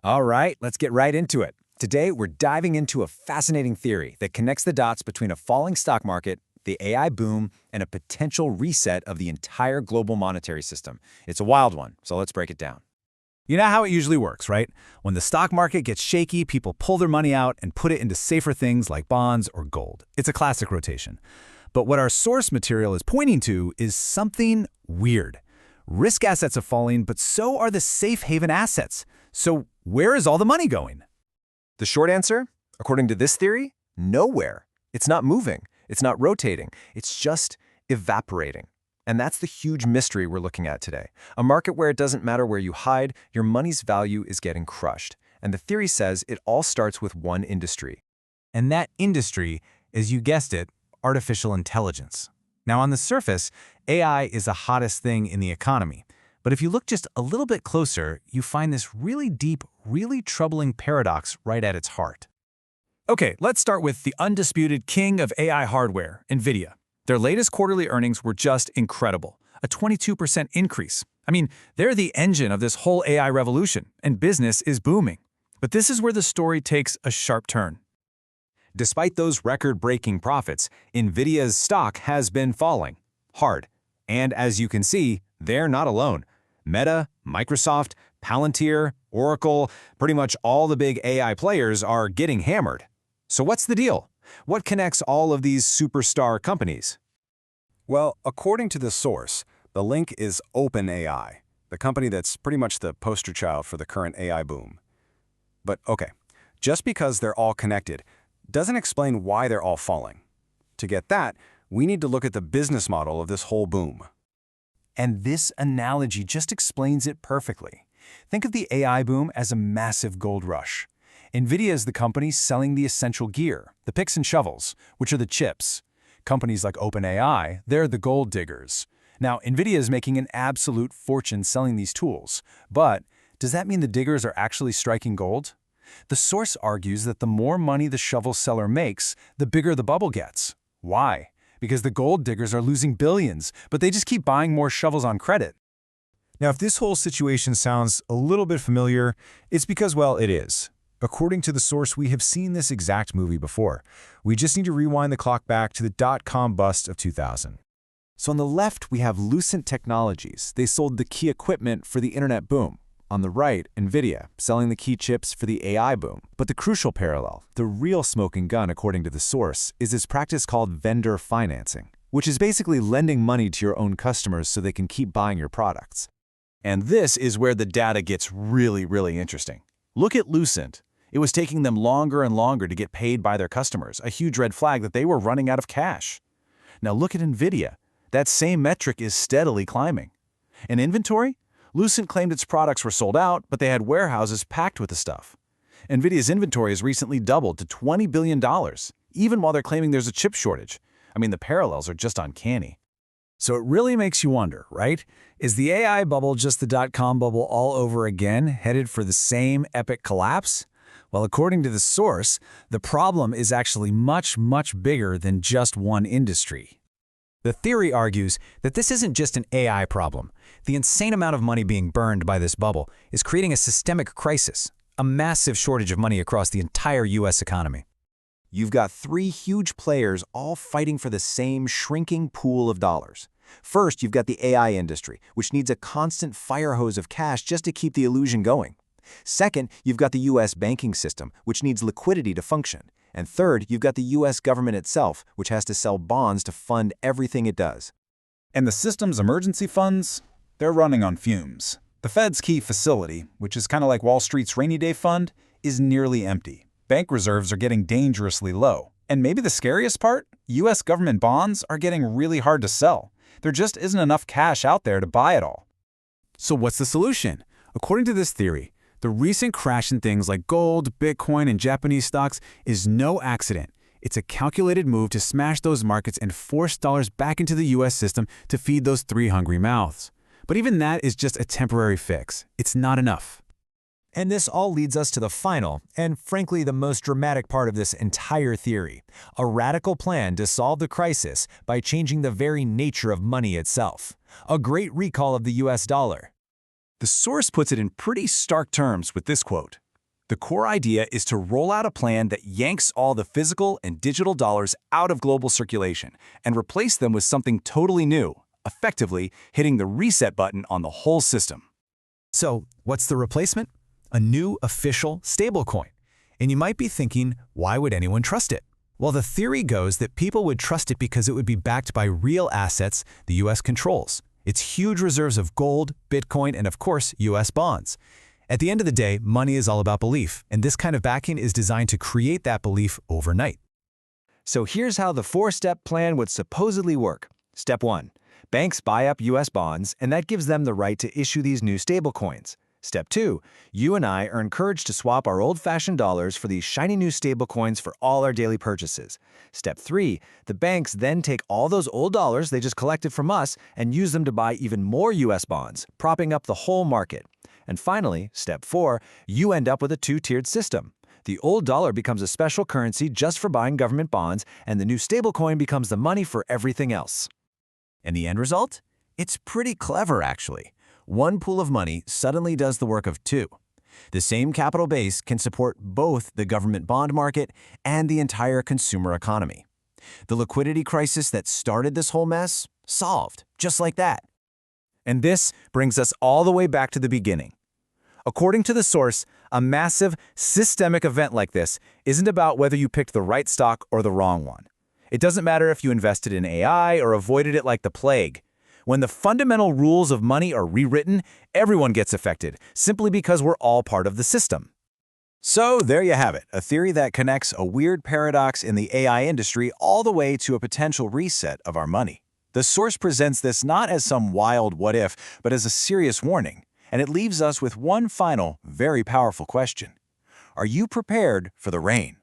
All right, let's get right into it. Today, we're diving into a fascinating theory that connects the dots between a falling stock market, the AI boom, and a potential reset of the entire global monetary system. It's a wild one, so let's break it down. You know how it usually works, right? When the stock market gets shaky, people pull their money out and put it into safer things like bonds or gold. It's a classic rotation. But what our source material is pointing to is something weird. Risk assets are falling, but so are the safe haven assets. So where is all the money going? The short answer, according to this theory, nowhere. It's not moving. It's not rotating. It's just evaporating. And that's the huge mystery we're looking at today. A market where it doesn't matter where you hide, your money's value is getting crushed. And the theory says it all starts with one industry. And that industry is, you guessed it, artificial intelligence. Now, on the surface, AI is the hottest thing in the economy. But if you look just a little bit closer, you find this really deep, really troubling paradox right at its heart. Okay, let's start with the undisputed king of AI hardware, NVIDIA. Their latest quarterly earnings were just incredible, a 22% increase. I mean, they're the engine of this whole AI revolution, and business is booming. But this is where the story takes a sharp turn. Despite those record-breaking profits, NVIDIA's stock has been falling hard. And as you can see, they're not alone. Meta, Microsoft, Palantir, Oracle, pretty much all the big AI players are getting hammered. So what's the deal? What connects all of these superstar companies? Well, according to the source, the link is OpenAI, the company that's pretty much the poster child for the current AI boom. But okay, just because they're all connected doesn't explain why they're all falling. To get that, we need to look at the business model of this whole boom. And this analogy just explains it perfectly. Think of the AI boom as a massive gold rush. NVIDIA is the company selling the essential gear, the picks and shovels, which are the chips. Companies like OpenAI, they're the gold diggers. Now, NVIDIA is making an absolute fortune selling these tools. But does that mean the diggers are actually striking gold? The source argues that the more money the shovel seller makes, the bigger the bubble gets. Why? Because the gold diggers are losing billions, but they just keep buying more shovels on credit. Now, if this whole situation sounds a little bit familiar, it's because, well, it is. According to the source, we have seen this exact movie before. We just need to rewind the clock back to the dot-com bust of 2000. So on the left, we have Lucent Technologies. They sold the key equipment for the internet boom. On the right, NVIDIA, selling the key chips for the AI boom. But the crucial parallel, the real smoking gun according to the source, is this practice called vendor financing, which is basically lending money to your own customers so they can keep buying your products. And this is where the data gets really interesting. Look at Lucent. It was taking them longer and longer to get paid by their customers, a huge red flag that they were running out of cash. Now look at NVIDIA. That same metric is steadily climbing. In inventory, Lucent claimed its products were sold out, but they had warehouses packed with the stuff. NVIDIA's inventory has recently doubled to $20 billion, even while they're claiming there's a chip shortage. I mean, the parallels are just uncanny. So it really makes you wonder, right? Is the AI bubble just the dot-com bubble all over again, headed for the same epic collapse? Well, according to the source, the problem is actually much bigger than just one industry. The theory argues that this isn't just an AI problem. The insane amount of money being burned by this bubble is creating a systemic crisis, a massive shortage of money across the entire U.S. economy. You've got three huge players all fighting for the same shrinking pool of dollars. First, you've got the AI industry, which needs a constant fire hose of cash just to keep the illusion going. Second, you've got the U.S. banking system, which needs liquidity to function. And third, you've got the U.S. government itself, which has to sell bonds to fund everything it does. And the system's emergency funds? They're running on fumes. The Fed's key facility, which is kind of like Wall Street's rainy day fund, is nearly empty. Bank reserves are getting dangerously low. And maybe the scariest part? U.S. government bonds are getting really hard to sell. There just isn't enough cash out there to buy it all. So what's the solution? According to this theory, the recent crash in things like gold, Bitcoin, and Japanese stocks is no accident. It's a calculated move to smash those markets and force dollars back into the U.S. system to feed those three hungry mouths. But even that is just a temporary fix. It's not enough. And this all leads us to the final, and frankly the most dramatic part of this entire theory, a radical plan to solve the crisis by changing the very nature of money itself. A great recall of the US dollar. The source puts it in pretty stark terms with this quote. The core idea is to roll out a plan that yanks all the physical and digital dollars out of global circulation and replace them with something totally new, effectively hitting the reset button on the whole system. So, what's the replacement? A new official stablecoin. And you might be thinking, why would anyone trust it? Well, the theory goes that people would trust it because it would be backed by real assets the U.S. controls. Its huge reserves of gold, Bitcoin, and of course, U.S. bonds. At the end of the day, money is all about belief, and this kind of backing is designed to create that belief overnight. So here's how the four-step plan would supposedly work. Step 1. Banks buy up U.S. bonds, and that gives them the right to issue these new stablecoins. Step 2. You and I are encouraged to swap our old-fashioned dollars for these shiny new stablecoins for all our daily purchases. Step 3. The banks then take all those old dollars they just collected from us and use them to buy even more U.S. bonds, propping up the whole market. And finally, Step 4, you end up with a two-tiered system. The old dollar becomes a special currency just for buying government bonds, and the new stablecoin becomes the money for everything else. And the end result? It's pretty clever, actually. One pool of money suddenly does the work of two. The same capital base can support both the government bond market and the entire consumer economy. The liquidity crisis that started this whole mess? Solved, just like that. And this brings us all the way back to the beginning. According to the source, a massive, systemic event like this isn't about whether you picked the right stock or the wrong one. It doesn't matter if you invested in AI or avoided it like the plague. When the fundamental rules of money are rewritten, everyone gets affected, simply because we're all part of the system. So there you have it, a theory that connects a weird paradox in the AI industry all the way to a potential reset of our money. The source presents this not as some wild what-if, but as a serious warning, and it leaves us with one final, very powerful question. Are you prepared for the rain?